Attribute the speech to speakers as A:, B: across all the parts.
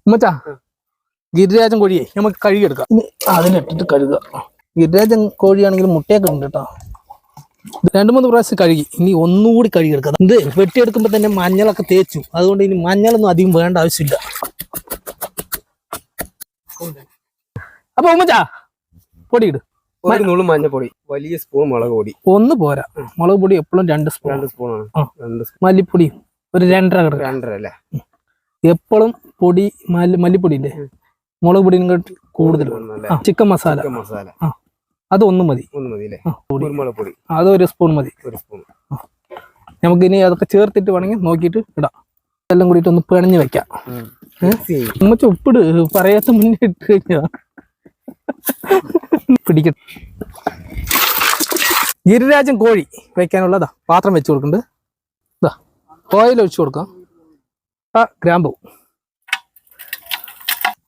A: ഉമ്മച്ചാ ഗിരിരാജൻ കോഴിയെ നമുക്ക് കഴുകിയെടുക്കാം. ഇനി അതിലിട്ടിട്ട് കഴുകുക. ഗിരിരാജൻ കോഴിയാണെങ്കിൽ മുട്ടയൊക്കെ ഉണ്ട് കേട്ടോ. 2-3 പ്രാവശ്യം കഴുകി. ഇനി ഒന്നുകൂടി കഴുകിയെടുക്കാം. ഇത് വെട്ടിയെടുക്കുമ്പോൾ തന്നെ മഞ്ഞളൊക്കെ തേച്ചു. അതുകൊണ്ട് ഇനി മഞ്ഞളൊന്നും അധികം വേണ്ട ആവശ്യമില്ല. അപ്പൊ ഉമ്മച്ചാ പൊടിയിട്.
B: മഞ്ഞപ്പൊടി, വലിയ സ്പൂൺ മുളക് പൊടി.
A: ഒന്ന് പോരാ, മുളക് പൊടി എപ്പോഴും 2 സ്പൂണാണ്. മല്ലിപ്പൊടി ഒരു 2.5
B: അല്ലേ.
A: എപ്പോഴും പൊടി മല്ലിപ്പൊടി ഇല്ലേ, മുളക് പൊടി കൂടുതൽ. ചിക്കൻ മസാല അത് 1 മതി. അത് 1 സ്പൂൺ മതി. നമുക്ക് ഇനി അതൊക്കെ ചേർത്തിട്ട് വേണമെങ്കിൽ നോക്കിയിട്ട് ഇടാം. എല്ലാം കൂടിയിട്ട് ഒന്ന് പിണഞ്ഞ് വെക്കാം. ഉമ്മച്ച ഉപ്പിട്, പറയാത്ത മുന്നേ ഇട്ട് കഴിഞ്ഞാ പിടിക്കട്ടെ. ഗിരിരാജൻ കോഴി വെക്കാനുള്ളതാ പാത്രം വെച്ച് കൊടുക്കുന്നുണ്ട്. ഇതാ ഓയിൽ ഒഴിച്ചു കൊടുക്കാം. ഗ്രാമ്പൂ,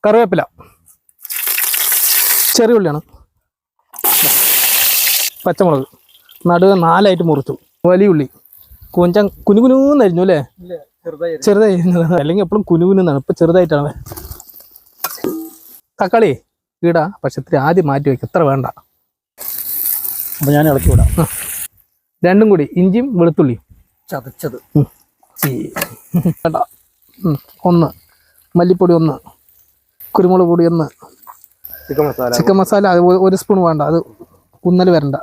A: കറിവേപ്പില, ചെറിയ ഉള്ളിയാണ്, പച്ചമുളക് നടുവ് 4 മുറിച്ചു, വലിയ ഉള്ളി കൊഞ്ചം കുനുകുനൂന്നരിഞ്ഞു അല്ലേ, ചെറുതായി. അല്ലെങ്കിൽ എപ്പോഴും കുനുകുനാണ്, ഇപ്പൊ ചെറുതായിട്ടാണ്. തക്കാളി ഇടാ, പക്ഷെ ഇത്തിരി ആദ്യം മാറ്റി വെക്കാം, ഇത്ര വേണ്ട. അപ്പൊ ഞാൻ ഇളക്കി വിടാം. 2 കൂടി ഇഞ്ചിയും വെളുത്തുള്ളിയും ചതച്ചത് വേണ്ട. 1 മല്ലിപ്പൊടി, 1 കുരുമുളക് പൊടി, 1 ചിക്കൻ മസാല അത് 1 സ്പൂൺ വേണ്ട, അത് കുന്നൽ വരണ്ട.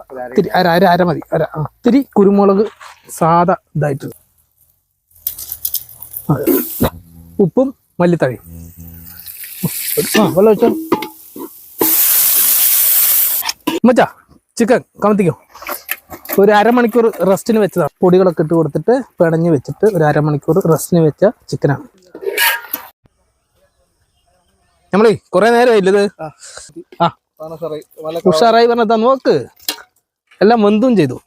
A: അര മതി. ഇത്തിരി കുരുമുളക് സാധാ ഇതായിട്ട്, ഉപ്പും മല്ലിത്തഴി. വെള്ളം ഒഴിച്ചോ. മച്ചാ ചിക്കൻ കമത്തിക്കോ. ഒരു അരമണിക്കൂർ റെസ്റ്റിന് വെച്ചതാണ്. പൊടികളൊക്കെ ഇട്ട് കൊടുത്തിട്ട് പിണഞ്ഞ് വെച്ചിട്ട് ഒരു അരമണിക്കൂർ റെസ്റ്റിന് വെച്ച ചിക്കനാണ്. നമ്മളേ കുറെ നേരമായില്ലത്. ഉഷാറായി പറഞ്ഞാ നോക്ക്, എല്ലാം വെന്തും ചെയ്തു.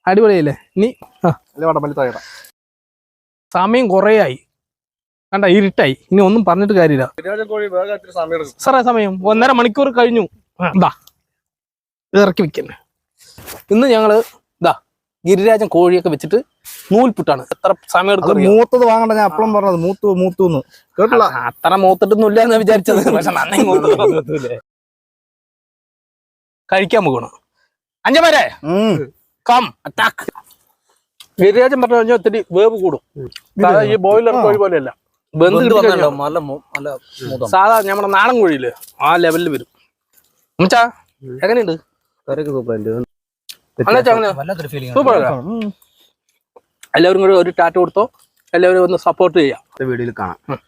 A: അടിപൊളിയല്ലേ. ഇനി സമയം കുറേ ആയി, കണ്ട ഇരുട്ടായി. ഇനി ഒന്നും പറഞ്ഞിട്ട് കാര്യമില്ല. സാറേ സമയം 1.5 മണിക്കൂർ കഴിഞ്ഞു. ഇറക്കി വെക്കന്നെ. ഇന്ന് ഞങ്ങള് ഗിരിരാജൻ കോഴിയൊക്കെ വെച്ചിട്ട് നൂൽപുട്ടാണ്. എത്ര സമയം എടുക്കും?
B: മൂത്തത് വാങ്ങണ്ട, ഞാൻ അപ്പളും പറഞ്ഞത് മൂത്തു കേട്ടില്ല.
A: അത്ര മൂത്തിട്ടൊന്നും ഇല്ല എന്ന് വിചാരിച്ചത്, പക്ഷെ നന്നായി മൂത്തല്ലേ. കഴിക്കാൻ പോകണം. അഞ്ചമാരെ കം അറ്റാക്ക്. ഗിരിരാജൻ പറഞ്ഞു കഴിഞ്ഞാൽ ഒത്തിരി വേവ് കൂടും. ഈ ബോയിലർ കോഴി പോലെയല്ല, സാധാ നമ്മുടെ നാടൻ കോഴിയില് ആ ലെവലിൽ വരും. എന്നുവെച്ചാ എങ്ങനെയുണ്ട്? എല്ലാവരും കൂടെ ഒരു ടാറ്റ കൊടുത്തോ. എല്ലാവരും ഒന്ന് സപ്പോർട്ട് ചെയ്യാം.
B: വീഡിയോയിൽ കാണാം.